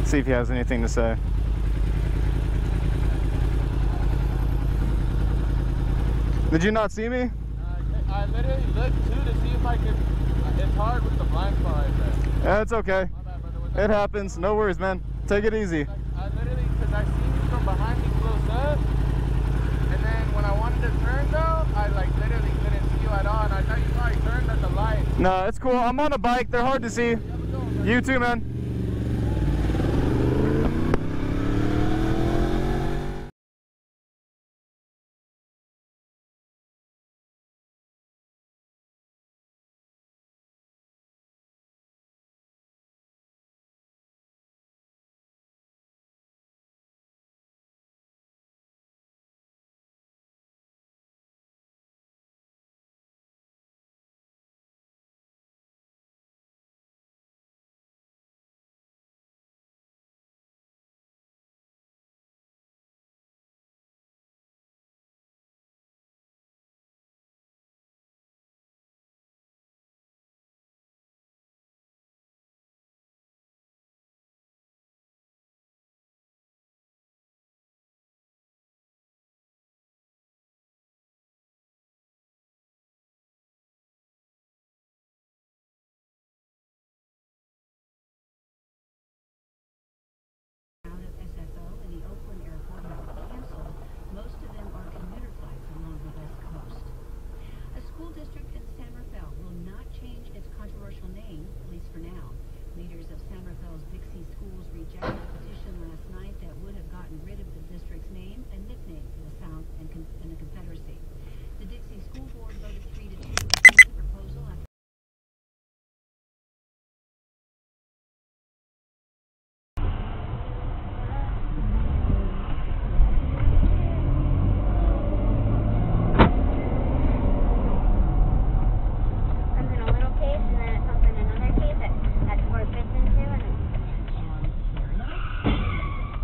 See if he has anything to say. Did you not see me? I literally looked too to see if I could. It's hard with the blind spot right there. Yeah, it's okay. My bad, brother. It happens. No worries, man. Take it easy. I literally, because I seen you from behind me close up, and then when I wanted to turn though, I like literally couldn't see you at all, and I thought you probably turned at the light. No, it's cool. I'm on a bike. They're hard to see. You too, man.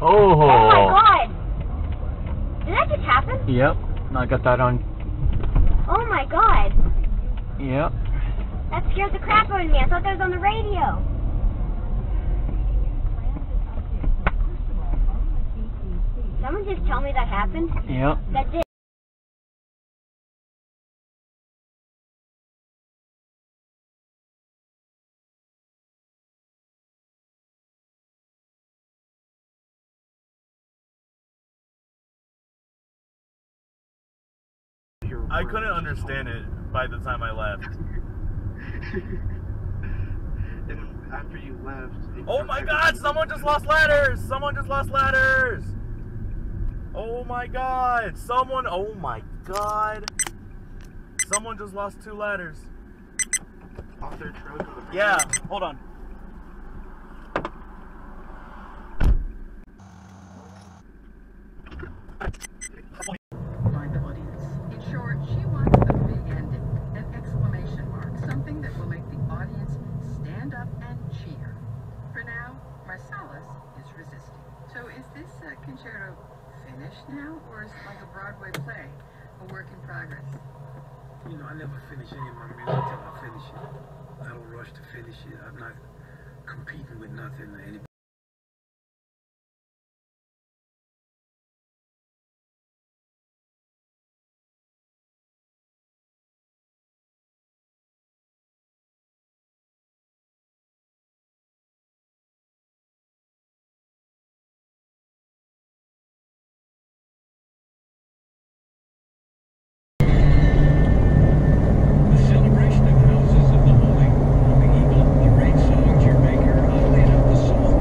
Oh my god! Did that just happen? Yep, I got that on. Oh my god! Yep. That scared the crap out of me. I thought that was on the radio. Someone just tell me that happened? Yep. That did. I couldn't understand it by the time I left. And after you left... Oh my god, someone just lost ladders! Someone just lost ladders! Oh my god, someone, oh my god. Someone just lost 2 ladders. Off their truck? Yeah, hold on. Find the audience. In short, she wants a big ending, an exclamation mark, something that will make the audience stand up and cheer. For now, Marsalis is resisting. So is this concerto finished now, or is it like a Broadway play, a work in progress? You know, I never finish any of my music until I finish it. I don't rush to finish it. I'm not competing with nothing or anybody. Celebration of houses of the holy, the eagle, the rain song, your maker, I'll lead up the soul.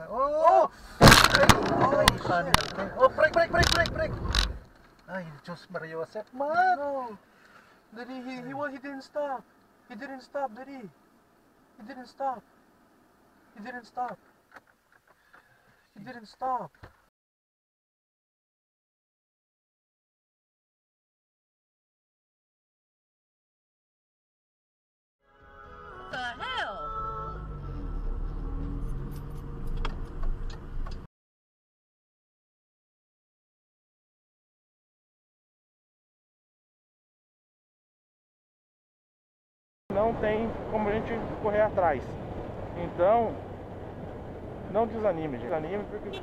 Oh! Oh, break! Ay, Diyos Maria Joseph, man! No. Did he didn't stop. He didn't stop, did he? He didn't stop. He didn't stop. He didn't stop. The hell? Não tem como a gente correr atrás. Então, não desanime, gente. Desanime porque...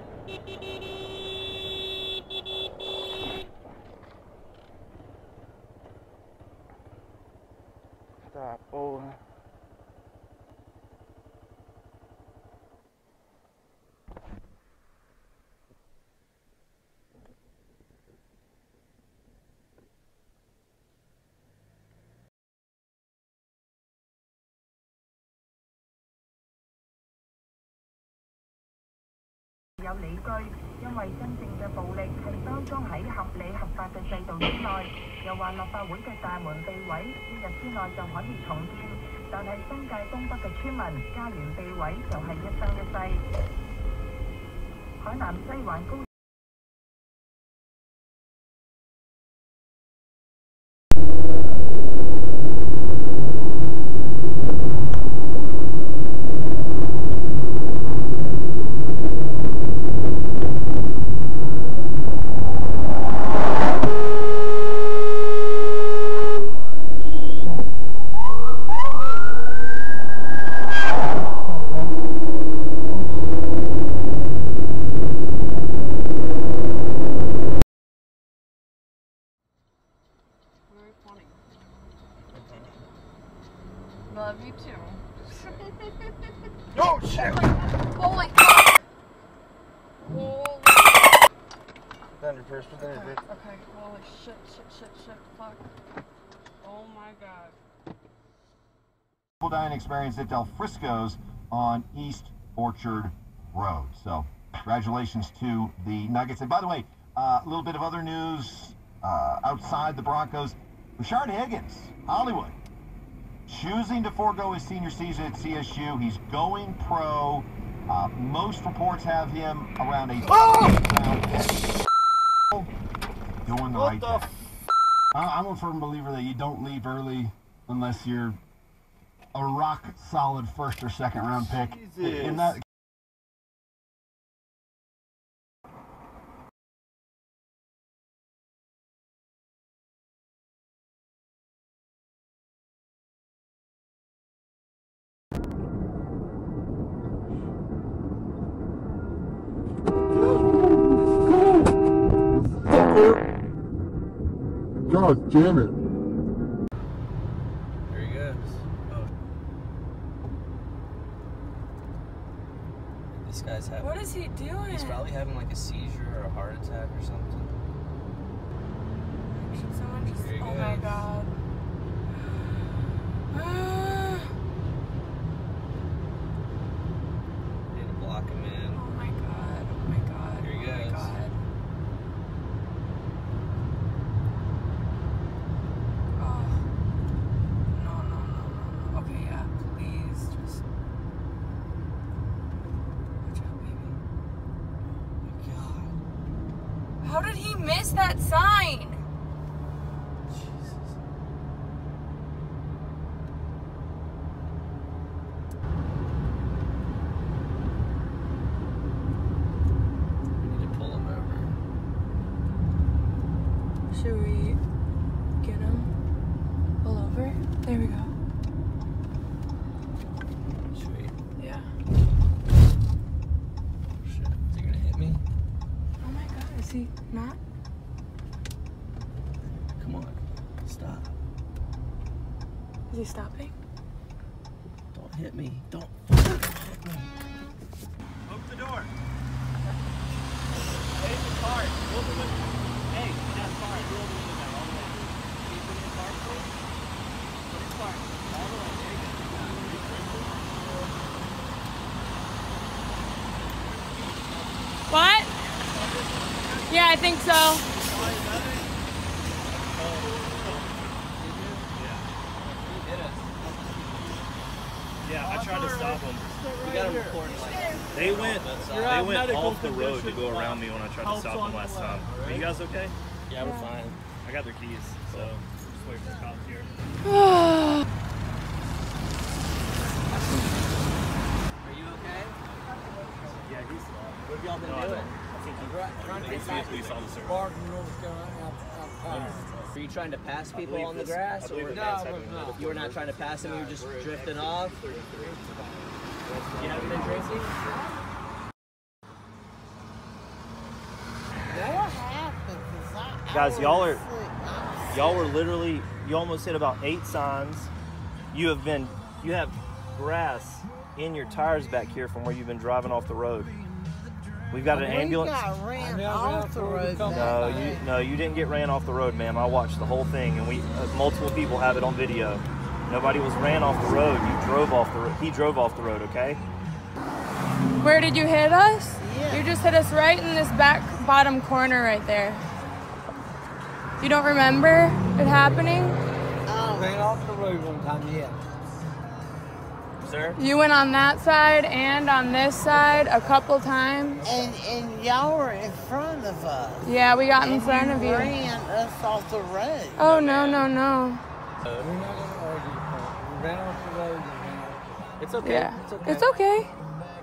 Tá, porra.有理據，因為真正嘅暴力係包裝喺合理合法嘅制度之內。又話立法會嘅大門被毀，一日之內就可以重建，但係新界東北嘅村民家園被毀就係一生一世。海南西環高。Love you too. Oh shit! Holy fuck! Holy. Thunder first, thunder first. Okay, holy shit, fuck. Oh my god. Full dining experience at Del Frisco's on East Orchard Road. So, congratulations to the Nuggets. And by the way, a little bit of other news outside the Broncos. Rashard Higgins, Hollywood, choosing to forego his senior season at CSU. He's going pro. Most reports have him around a doing the right thing. I'm a firm believer that you don't leave early unless you're a rock solid first or second round pick. In that God damn it. There he goes. Oh. This guy's having... What is he doing? He's probably having like a seizure or a heart attack or something. Should someone just... There he Oh goes. my god. Need to block him in. Oh my god. Oh my god. Here he Oh my goes. god. Oh. No. Okay, yeah, please. Just... Watch out, baby. Oh my god. How did he miss that sign? Jesus. We need to pull him over. Should we get him? Pull over? There we go. Sweet. Yeah. Shit. Is he gonna hit me? Oh my god, is he not? Come on. Stop. Is he stopping? Don't hit me. Don't hit me. Open the door. Hey, the car. Roll the window. Hey, that car. Roll the window down all the way. Can you put in the car, please? Put in the car. All the way. There you go. Yeah, I think so. Yeah, I tried to stop them. You gotta report They went off the road to go around me when I tried to stop them last time. Are you guys okay? Yeah, we're fine. I got their keys, so just wait for the cops here. Are you okay? Yeah, he's What have y'all been doing? He needs to be a police officer. Were you trying to pass people on the grass? Or no, you were not trying to pass them, you were just drifting off? You haven't been drinking? Guys, y'all were literally, you almost hit about 8 signs. You have grass in your tires back here from where you've been driving off the road. We've got an ambulance. Got ran off the road. No, you didn't get ran off the road, ma'am. I watched the whole thing, and multiple people have it on video. Nobody was ran off the road. You drove off the road. He drove off the road, okay? Where did you hit us? Yeah. You just hit us right in this back bottom corner right there. You don't remember it happening? Ran off the road one time, yeah. Sir? You went on that side and on this side a couple times. And y'all were in front of us. Yeah, we got in front of you. Ran us off the road. Oh, no. We're not going to argue. We ran off the road. It's okay. Yeah. It's okay. It's okay.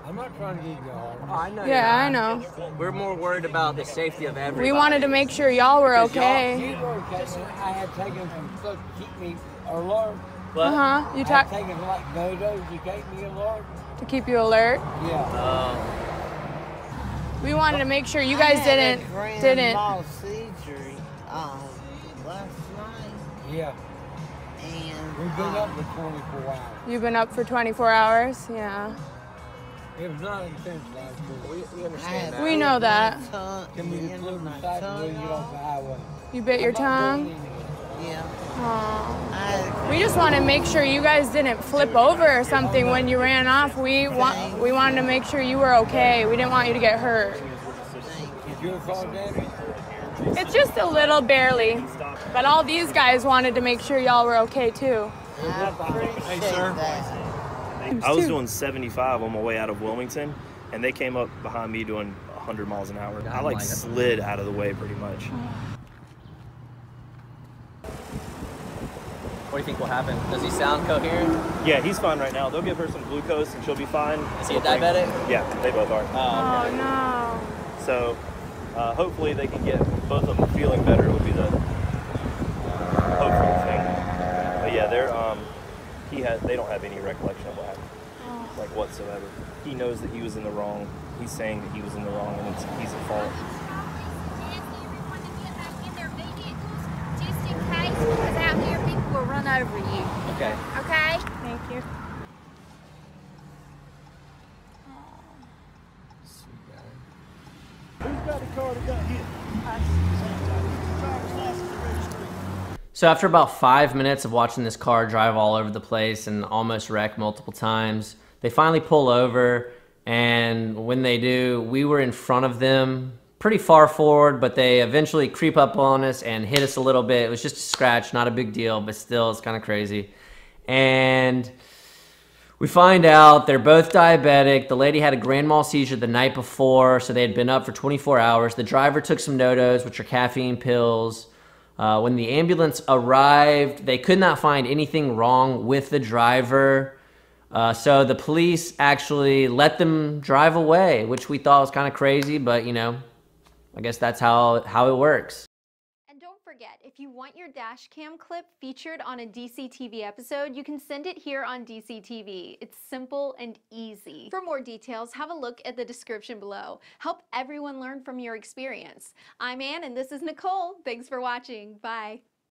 I'm not trying to get you hard. Oh, I know. Yeah, I know. We're more worried about the safety of everybody. We wanted to make sure y'all were okay. You were okay. I had taken some stuff to keep me alert. Uh-huh. You I had taken like dodos to keep me alert. To keep you alert? Yeah. We wanted to make sure you guys didn't. Mal seizure last night. Yeah. And we've been up for 24 hours. You've been up for 24 hours? Yeah. It was not intense last week. We understand that. We know that. Can we get off the highway? You bit your tongue? Yeah. Aww. We just want to make sure you guys didn't flip over or something when you ran off. We wanted to make sure you were okay. We didn't want you to get hurt. Is your car damaged? It's just a little, barely. But all these guys wanted to make sure y'all were okay too. Hey, sir. I was doing 75 on my way out of Wilmington, and they came up behind me doing 100 miles an hour. I slid out of the way pretty much. What do you think will happen? Does he sound coherent? Yeah, he's fine right now. They'll give her some glucose and she'll be fine. Is he a diabetic? Yeah, they both are. Oh, no. So hopefully they can get both of them feeling better would be the hopeful thing. But yeah, they don't have any recollection of what happened, like whatsoever. He knows that he was in the wrong. He's saying that he was in the wrong and he's at fault. Because out here people will run over you. Okay. Okay? Thank you. Who's got a car that got hit? So after about 5 minutes of watching this car drive all over the place and almost wreck multiple times, they finally pull over, and when they do, we were in front of them pretty far forward, but they eventually creep up on us and hit us a little bit. It was just a scratch, not a big deal, but still, it's kind of crazy. And we find out they're both diabetic. The lady had a grand mal seizure the night before, so they had been up for 24 hours. The driver took some NoDoz, which are caffeine pills. When the ambulance arrived, they could not find anything wrong with the driver. So the police actually let them drive away, which we thought was kind of crazy, but you know, I guess that's how it works. And don't forget, if you want your dash cam clip featured on a DCTV episode, you can send it here on DCTV. It's simple and easy. For more details, have a look at the description below. Help everyone learn from your experience. I'm Ann and this is Nicole. Thanks for watching. Bye.